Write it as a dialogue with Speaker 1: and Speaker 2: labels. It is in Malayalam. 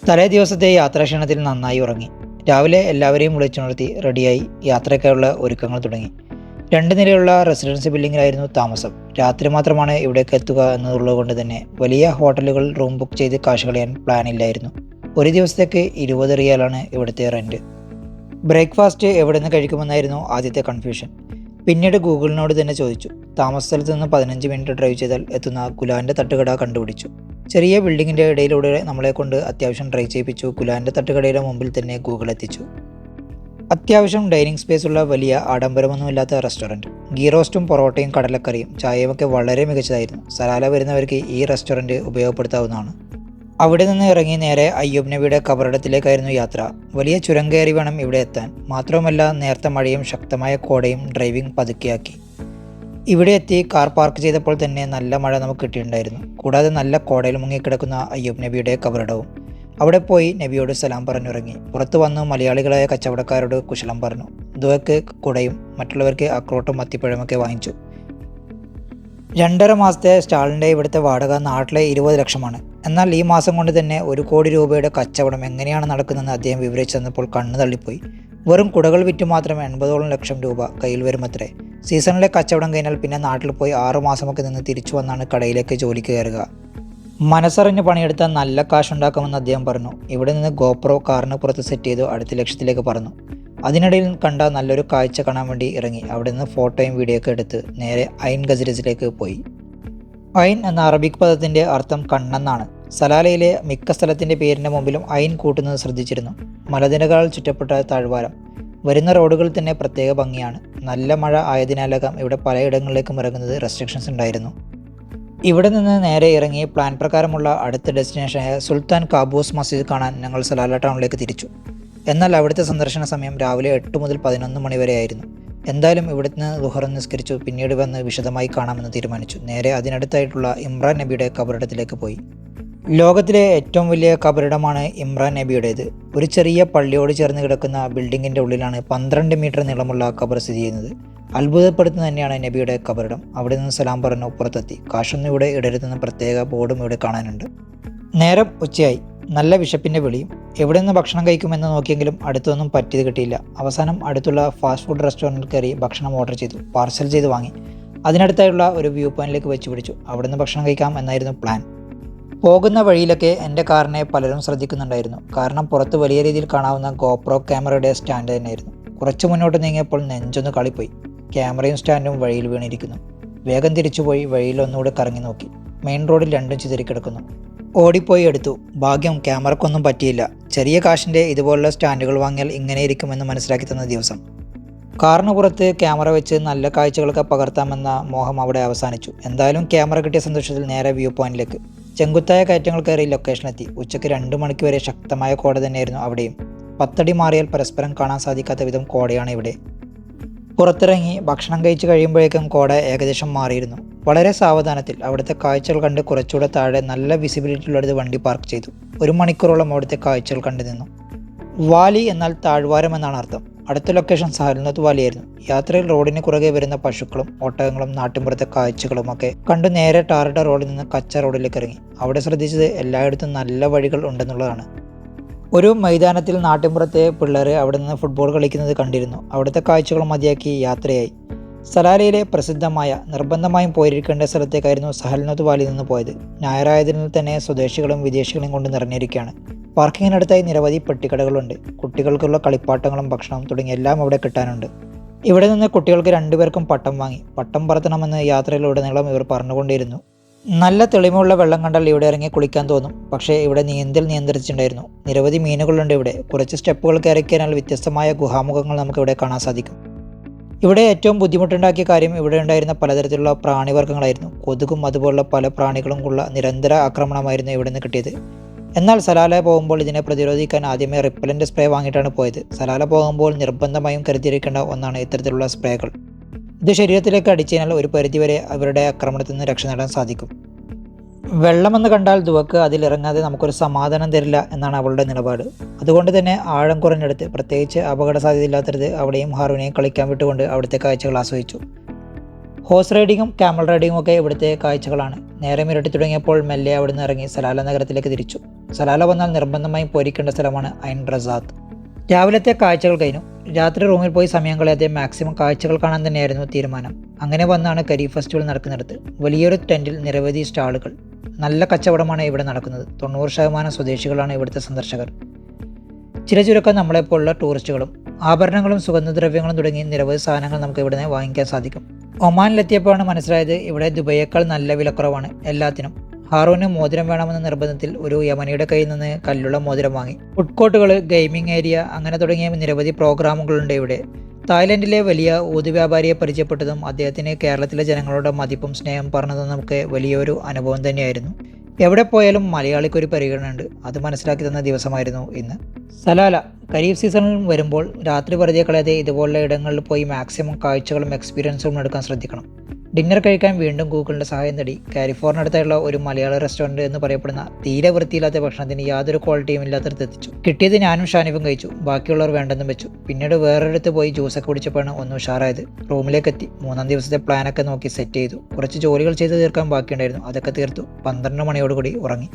Speaker 1: തലേ ദിവസത്തെ യാത്രാക്ഷീണത്തിൽ നന്നായി ഉറങ്ങി. രാവിലെ എല്ലാവരെയും വിളിച്ചുണർത്തി റെഡിയായി യാത്രയ്ക്കായുള്ള ഒരുക്കങ്ങൾ തുടങ്ങി. 2 നിലയുള്ള റെസിഡൻസി ബിൽഡിങ്ങിലായിരുന്നു താമസം. രാത്രി മാത്രമാണ് ഇവിടേക്ക് എത്തുക എന്നതുള്ളതുകൊണ്ട് തന്നെ വലിയ ഹോട്ടലുകൾ റൂം ബുക്ക് ചെയ്ത് കാശ് കളയാൻ പ്ലാനില്ലായിരുന്നു. ഒരു ദിവസത്തേക്ക് 20 റിയാലാണ് ഇവിടുത്തെ റെന്റ്. ബ്രേക്ക്ഫാസ്റ്റ് എവിടെ നിന്ന് കഴിക്കുമെന്നായിരുന്നു ആദ്യത്തെ കൺഫ്യൂഷൻ. പിന്നീട് ഗൂഗിളിനോട് തന്നെ ചോദിച്ചു. താമസ സ്ഥലത്ത് നിന്ന് 15 മിനിറ്റ് ഡ്രൈവ് ചെയ്താൽ എത്തുന്ന ഗുലാൻ്റെ തട്ടുകട കണ്ടുപിടിച്ചു. ചെറിയ ബിൽഡിങ്ങിൻ്റെ ഇടയിലൂടെ നമ്മളെ കൊണ്ട് അത്യാവശ്യം ഡ്രൈവ് ചെയ്യിപ്പിച്ചു. ഗുലാൻ്റെ തട്ടുകടയുടെ മുമ്പിൽ തന്നെ ഗൂഗിൾ എത്തിച്ചു. അത്യാവശ്യം ഡൈനിങ് സ്പേസ് ഉള്ള വലിയ ആഡംബരമൊന്നുമില്ലാത്ത റെസ്റ്റോറൻറ്റ്. ഗീ റോസ്റ്റും പൊറോട്ടയും കടലക്കറിയും ചായയുമൊക്കെ വളരെ മികച്ചതായിരുന്നു. സലാല വരുന്നവർക്ക് ഈ റെസ്റ്റോറൻറ്റ് ഉപയോഗപ്പെടുത്താവുന്നതാണ്. അവിടെ നിന്ന് ഇറങ്ങി നേരെ അയ്യൂബ് നബിയുടെ കബറിടത്തിലേക്കായിരുന്നു യാത്ര. വലിയ ചുരം കയറി വേണം ഇവിടെ എത്താൻ. മാത്രവുമല്ല, നേർത്ത മഴയും ശക്തമായ കോടയും ഡ്രൈവിംഗ് പതുക്കെയാക്കി. ഇവിടെ എത്തി കാർ പാർക്ക് ചെയ്തപ്പോൾ തന്നെ നല്ല മഴ നമുക്ക് കിട്ടിയിട്ടുണ്ടായിരുന്നു. കൂടാതെ നല്ല കോടയിൽ മുങ്ങിക്കിടക്കുന്ന അയ്യൂബ് നബിയുടെ കബറിടവും. അവിടെ പോയി നബിയോട് സലാം പറഞ്ഞിറങ്ങി. പുറത്തു വന്നു മലയാളികളായ കച്ചവടക്കാരോട് കുശലം പറഞ്ഞു. ദുവയ്ക്ക് കുടയും മറ്റുള്ളവർക്ക് അക്രോട്ടും മത്തിപ്പഴമൊക്കെ വാങ്ങിച്ചു. 2.5 മാസത്തെ സ്റ്റാളിൻ്റെ ഇവിടുത്തെ വാടക നാട്ടിലെ 20 ലക്ഷമാണ്. എന്നാൽ ഈ മാസം കൊണ്ട് തന്നെ 1 കോടി രൂപയുടെ കച്ചവടം എങ്ങനെയാണ് നടക്കുന്നതെന്ന് അദ്ദേഹം വിവരിച്ചു തന്നപ്പോൾ കണ്ണു തള്ളിപ്പോയി. വെറും കുടകൾ വിറ്റ് മാത്രം 80ഓളം ലക്ഷം രൂപ കയ്യിൽ വരുമത്രേ. സീസണിലെ കച്ചവടം കഴിഞ്ഞാൽ പിന്നെ നാട്ടിൽ പോയി 6 മാസമൊക്കെ നിന്ന് തിരിച്ചു വന്നാണ് കടയിലേക്ക് ജോലിക്ക് കയറുക. മനസ്സറിഞ്ഞ് പണിയെടുത്താൽ നല്ല കാശുണ്ടാക്കുമെന്ന് അദ്ദേഹം പറഞ്ഞു. ഇവിടെ നിന്ന് ഗോപ്രോ കാറിന് പുറത്ത് സെറ്റ് ചെയ്തു അടുത്ത ലക്ഷ്യത്തിലേക്ക് പറന്നു. അതിനിടയിൽ കണ്ട നല്ലൊരു കാഴ്ച കാണാൻ വേണ്ടി ഇറങ്ങി. അവിടെ നിന്ന് ഫോട്ടോയും വീഡിയോ ഒക്കെ എടുത്ത് നേരെ ഐൻ ഗസരസിലേക്ക് പോയി. ഐൻ എന്ന അറബിക് പദത്തിൻ്റെ അർത്ഥം കണ്ണെന്നാണ്. സലാലയിലെ മിക്ക സ്ഥലത്തിൻ്റെ പേരിൻ്റെ മുമ്പിലും ഐൻ കൂട്ടുന്നത് ശ്രദ്ധിച്ചിരുന്നു. മലനിരകളാൽ ചുറ്റപ്പെട്ട താഴ്വാരം. വരുന്ന റോഡുകൾ തന്നെ പ്രത്യേക ഭംഗിയാണ്. നല്ല മഴ ആയതിനാലാകാം ഇവിടെ പലയിടങ്ങളിലേക്കും ഇറങ്ങുന്നത് റെസ്ട്രിക്ഷൻസ് ഉണ്ടായിരുന്നു. ഇവിടെ നിന്ന് നേരെ ഇറങ്ങി പ്ലാൻ പ്രകാരമുള്ള അടുത്ത ഡെസ്റ്റിനേഷനായ സുൽത്താൻ കാബൂസ് മസ്ജിദ് കാണാൻ ഞങ്ങൾ സലാല ടൗണിലേക്ക് തിരിച്ചു. എന്നാൽ അവിടുത്തെ സന്ദർശന സമയം രാവിലെ 8 മുതൽ 11 മണി വരെ ആയിരുന്നു. എന്തായാലും ഇവിടുന്ന് ദുഹർ നിസ്കരിച്ചു പിന്നീട് വന്ന് വിശദമായി കാണാമെന്ന് തീരുമാനിച്ചു. നേരെ അതിനടുത്തായിട്ടുള്ള ഇമ്രാൻ നബിയുടെ കബറിടത്തിലേക്ക് പോയി. ലോകത്തിലെ ഏറ്റവും വലിയ കബറിടമാണ് ഇമ്രാൻ നബിയുടേത്. ഒരു ചെറിയ പള്ളിയോട് ചേർന്ന് കിടക്കുന്ന ബിൽഡിങ്ങിൻ്റെ ഉള്ളിലാണ് 12 മീറ്റർ നീളമുള്ള കബർ സ്ഥിതി ചെയ്യുന്നത്. അത്ഭുതപ്പെടുത്തുന്ന തന്നെയാണ് നബിയുടെ കബറിടം. അവിടെ നിന്ന് സലാം പറഞ്ഞു പുറത്തെത്തി. കാശൊന്നും ഇവിടെ ഇടരുതെന്ന പ്രത്യേക ബോർഡും ഇവിടെ കാണാനുണ്ട്. നേരം ഉച്ചയായി. നല്ല വിശപ്പിൻ്റെ വിളിയും. എവിടെ നിന്ന് ഭക്ഷണം കഴിക്കുമെന്ന് നോക്കിയെങ്കിലും അടുത്തൊന്നും പറ്റിയത് കിട്ടിയില്ല. അവസാനം അടുത്തുള്ള ഫാസ്റ്റ് ഫുഡ് റെസ്റ്റോറൻറ്റിൽ കയറി ഭക്ഷണം ഓർഡർ ചെയ്തു. പാർസൽ ചെയ്ത് വാങ്ങി. അതിനടുത്തായുള്ള ഒരു വ്യൂ പോയിന്റിലേക്ക് വെച്ച് പിടിച്ചു. അവിടെ നിന്ന് ഭക്ഷണം കഴിക്കാം എന്നായിരുന്നു പ്ലാൻ. പോകുന്ന വഴിയിലൊക്കെ എൻ്റെ കാറിനെ പലരും ശ്രദ്ധിക്കുന്നുണ്ടായിരുന്നു. കാരണം പുറത്ത് വലിയ രീതിയിൽ കാണാവുന്ന ഗോപ്രോ ക്യാമറയുടെ സ്റ്റാൻഡ് തന്നെയായിരുന്നു. കുറച്ച് മുന്നോട്ട് നീങ്ങിയപ്പോൾ നെഞ്ചൊന്ന് കളിപ്പോയി. ക്യാമറയും സ്റ്റാൻഡും വഴിയിൽ വീണിരിക്കുന്നു. വേഗം തിരിച്ചുപോയി വഴിയിൽ ഒന്നുകൂടെ കറങ്ങി നോക്കി. മെയിൻ റോഡിൽ രണ്ടും ചിതറിക്കിടക്കുന്നു. ഓടിപ്പോയി എടുത്തു. ഭാഗ്യം ക്യാമറക്കൊന്നും പറ്റിയില്ല. ചെറിയ കാശിൻ്റെ ഇതുപോലുള്ള സ്റ്റാൻഡുകൾ വാങ്ങിയാൽ ഇങ്ങനെ ഇരിക്കുമെന്ന് മനസ്സിലാക്കി തന്ന ദിവസം. കാറിന് പുറത്ത് ക്യാമറ വെച്ച് നല്ല കാഴ്ചകളൊക്കെ പകർത്താമെന്ന മോഹം അവിടെ അവസാനിച്ചു. എന്തായാലും ക്യാമറ കിട്ടിയ സന്തോഷത്തിൽ നേരെ വ്യൂ പോയിന്റിലേക്ക്. ചെങ്കുത്തായ കയറ്റങ്ങൾ കയറി ലൊക്കേഷനിലെത്തി. ഉച്ചയ്ക്ക് 2 മണിക്ക് വരെ ശക്തമായ കോട തന്നെയായിരുന്നു അവിടെയും. 10 അടി മാറിയാൽ പരസ്പരം കാണാൻ സാധിക്കാത്ത വിധം കോടയാണ് ഇവിടെ. പുറത്തിറങ്ങി ഭക്ഷണം കഴിച്ച് കഴിയുമ്പോഴേക്കും കോട ഏകദേശം മാറിയിരുന്നു. വളരെ സാവധാനത്തിൽ അവിടുത്തെ കാഴ്ചകൾ കണ്ട് കുറച്ചുകൂടെ താഴെ നല്ല വിസിബിലിറ്റി ഉള്ളത് വണ്ടി പാർക്ക് ചെയ്തു. 1 മണിക്കൂറോളം അവിടുത്തെ കാഴ്ചകൾ കണ്ടു നിന്നു. വാലി എന്നാൽ താഴ്വാരം എന്നാണ് അർത്ഥം. അടുത്ത ലൊക്കേഷൻ സഹൽനത്ത് വാലിയായിരുന്നു. യാത്രയിൽ റോഡിന് കുറുകെ വരുന്ന പശുക്കളും ഒട്ടകങ്ങളും നാട്ടിൻപുറത്തെ കാഴ്ചകളുമൊക്കെ കണ്ടു നേരെ ടാറിട്ട റോഡിൽ നിന്ന് കച്ച റോഡിലേക്ക് ഇറങ്ങി. അവിടെ ശ്രദ്ധിച്ചത് എല്ലായിടത്തും നല്ല വഴികൾ ഉണ്ടെന്നുള്ളതാണ്. ഒരു മൈതാനത്തിൽ നാട്ടിൻപുറത്തെ പിള്ളേർ അവിടെ നിന്ന് ഫുട്ബോൾ കളിക്കുന്നത് കണ്ടിരുന്നു. അവിടുത്തെ കാഴ്ചകൾ മതിയാക്കി യാത്രയായി. സലാലയിലെ പ്രസിദ്ധമായ നിർബന്ധമായും പോയിരിക്കേണ്ട സ്ഥലത്തേക്കായിരുന്നു സഹൽനത്ത് വാലിയിൽ നിന്ന് പോയത്. ഞായറായതിനാൽ തന്നെ സ്വദേശികളും വിദേശികളും കൊണ്ട് നിറഞ്ഞിരിക്കുകയാണ്. പാർക്കിങ്ങിനടുത്തായി നിരവധി പെട്ടിക്കടകളുണ്ട്. കുട്ടികൾക്കുള്ള കളിപ്പാട്ടങ്ങളും ഭക്ഷണവും തുടങ്ങി എല്ലാം അവിടെ കിട്ടാനുണ്ട്. ഇവിടെ നിന്ന് കുട്ടികൾക്ക് 2 പേർക്കും പട്ടം വാങ്ങി. പട്ടം പറത്തണമെന്ന് യാത്രയിലുടനീളം ഇവർ പറഞ്ഞുകൊണ്ടിരുന്നു. നല്ല തെളിമയുള്ള വെള്ളം കണ്ടാൽ ഇവിടെ ഇറങ്ങി കുളിക്കാൻ തോന്നും. പക്ഷേ ഇവിടെ നിയന്ത്രിച്ചിട്ടുണ്ടായിരുന്നു. നിരവധി മീനുകളുണ്ട് ഇവിടെ. കുറച്ച് സ്റ്റെപ്പുകൾ കയറിക്കഴിഞ്ഞാൽ വ്യത്യസ്തമായ ഗുഹാമുഖങ്ങൾ നമുക്കിവിടെ കാണാൻ സാധിക്കും. ഇവിടെ ഏറ്റവും ബുദ്ധിമുട്ടുണ്ടാക്കിയ കാര്യം ഇവിടെ ഉണ്ടായിരുന്ന പലതരത്തിലുള്ള പ്രാണിവർഗ്ഗങ്ങളായിരുന്നു. കൊതുകും അതുപോലുള്ള പല പ്രാണികളും ഉള്ള നിരന്തര ആക്രമണമായിരുന്നു ഇവിടെ നിന്ന് കിട്ടിയത്. എന്നാൽ സലാല പോകുമ്പോൾ ഇതിനെ പ്രതിരോധിക്കാൻ ആദ്യമേ റിപ്പലൻ്റ് സ്പ്രേ വാങ്ങിയിട്ടാണ് പോയത്. സലാല പോകുമ്പോൾ നിർബന്ധമായും കരുതിയിരിക്കേണ്ട ഒന്നാണ് ഇത്തരത്തിലുള്ള സ്പ്രേകൾ. ഇത് ശരീരത്തിലേക്ക് അടിച്ചു കഴിഞ്ഞാൽ ഒരു പരിധിവരെ അവരുടെ ആക്രമണത്തിൽ നിന്ന് രക്ഷ നേടാൻ സാധിക്കും. വെള്ളമെന്ന് കണ്ടാൽ ദുവക്ക് അതിലിറങ്ങാതെ നമുക്കൊരു സമാധാനം തരില്ല എന്നാണ് അവളുടെ നിലപാട്. അതുകൊണ്ട് തന്നെ ആഴം കുറഞ്ഞെടുത്ത് പ്രത്യേകിച്ച് അപകട സാധ്യതയില്ലാത്തത് അവിടെയും ഹാറുവിനെയും കളിക്കാൻ വിട്ടുകൊണ്ട് അവിടുത്തെ കാഴ്ചകൾ ആസ്വദിച്ചു. ഹോഴ്സ് റൈഡിങ്ങും ക്യാമൽ റൈഡിങ്ങും ഒക്കെ ഇവിടുത്തെ കാഴ്ചകളാണ്. നേരം ഇരട്ടി തുടങ്ങിയപ്പോൾ മെല്ലെ അവിടുന്ന് ഇറങ്ങി സലാല നഗരത്തിലേക്ക് തിരിച്ചു. സലാല വന്നാൽ നിർബന്ധമായും പോരിക്കേണ്ട സ്ഥലമാണ് ഐൻ റസാത്ത്. രാവിലത്തെ കാഴ്ചകൾ കഴിഞ്ഞു. രാത്രി റൂമിൽ പോയി സമയം കളയാതെ മാക്സിമം കാഴ്ചകൾ കാണാൻ തന്നെയായിരുന്നു തീരുമാനം. അങ്ങനെ വന്നാണ് കരീഫ് ഫെസ്റ്റിവൽ നടക്കുന്നിടത്ത്. വലിയൊരു ടെൻറ്റിൽ നിരവധി സ്റ്റാളുകൾ. നല്ല കച്ചവടമാണ് ഇവിടെ നടക്കുന്നത്. 90% സ്വദേശികളാണ് ഇവിടുത്തെ സന്ദർശകർ. ചില ചുരുക്കം നമ്മളെപ്പോലുള്ള ടൂറിസ്റ്റുകളും. ആഭരണങ്ങളും സുഗന്ധദ്രവ്യങ്ങളും തുടങ്ങി നിരവധി സാധനങ്ങൾ നമുക്ക് ഇവിടെ നിന്ന് വാങ്ങിക്കാൻ സാധിക്കും. ഒമാനിലെത്തിയപ്പോഴാണ് മനസ്സിലായത് ഇവിടെ ദുബൈയേക്കാൾ നല്ല വിലക്കുറവാണ് എല്ലാത്തിനും. ഹാറൂന് മോതിരം വേണമെന്ന നിർബന്ധത്തിൽ ഒരു യമനിയുടെ കയ്യിൽ നിന്ന് കല്ലുള്ള മോതിരം വാങ്ങി. ഫുഡ് കോർട്ടുകൾ, ഗെയിമിംഗ് ഏരിയ അങ്ങനെ തുടങ്ങിയ നിരവധി പ്രോഗ്രാമുകളുണ്ട് ഇവിടെ. തായ്ലൻഡിലെ വലിയ ഊത് വ്യാപാരിയെ പരിചയപ്പെട്ടതും അദ്ദേഹത്തിന് കേരളത്തിലെ ജനങ്ങളുടെ മതിപ്പും സ്നേഹം പറഞ്ഞതും നമുക്ക് വലിയൊരു അനുഭവം തന്നെയായിരുന്നു. എവിടെ പോയാലും മലയാളിക്കൊരു പരിഗണനയുണ്ട്. അത് മനസ്സിലാക്കി തന്ന ദിവസമായിരുന്നു ഇന്ന്. സലാല ഖരീഫ് സീസണിൽ വരുമ്പോൾ രാത്രി വെറുതെ കളയാതെ ഇതുപോലുള്ള ഇടങ്ങളിൽ പോയി മാക്സിമം കാഴ്ചകളും എക്സ്പീരിയൻസും എടുക്കാൻ ശ്രദ്ധിക്കണം. ഡിന്നർ കഴിക്കാൻ വീണ്ടും ഗൂഗിളിൻ്റെ സഹായം തേടി കാലിഫോർണിയടുത്തായുള്ള ഒരു മലയാള റെസ്റ്റോറൻറ്റ് എന്ന് പറയപ്പെടുന്ന തീരെ വൃത്തിയില്ലാത്ത ഭക്ഷണത്തിന് യാതൊരു ക്വാളിറ്റിയും ഇല്ലാത്തടത്ത് എത്തിച്ചു. കിട്ടിയത് ഞാനും ഷാനിഫും കഴിച്ചു. ബാക്കിയുള്ളവർ വേണ്ടെന്നും വെച്ചു. പിന്നീട് വേറൊരിടത്ത് പോയി ജ്യൂസൊക്കെ കുടിച്ചപ്പോഴാണ് ഒന്ന് ഉഷാറായത്. റൂമിലേക്ക് എത്തി. 3-ാം ദിവസത്തെ പ്ലാനൊക്കെ നോക്കി സെറ്റ് ചെയ്തു. കുറച്ച് ജോലികൾ ചെയ്ത് തീർക്കാൻ ബാക്കിയുണ്ടായിരുന്നു. അതൊക്കെ തീർത്തു. 12 മണിയോടുകൂടി ഉറങ്ങി.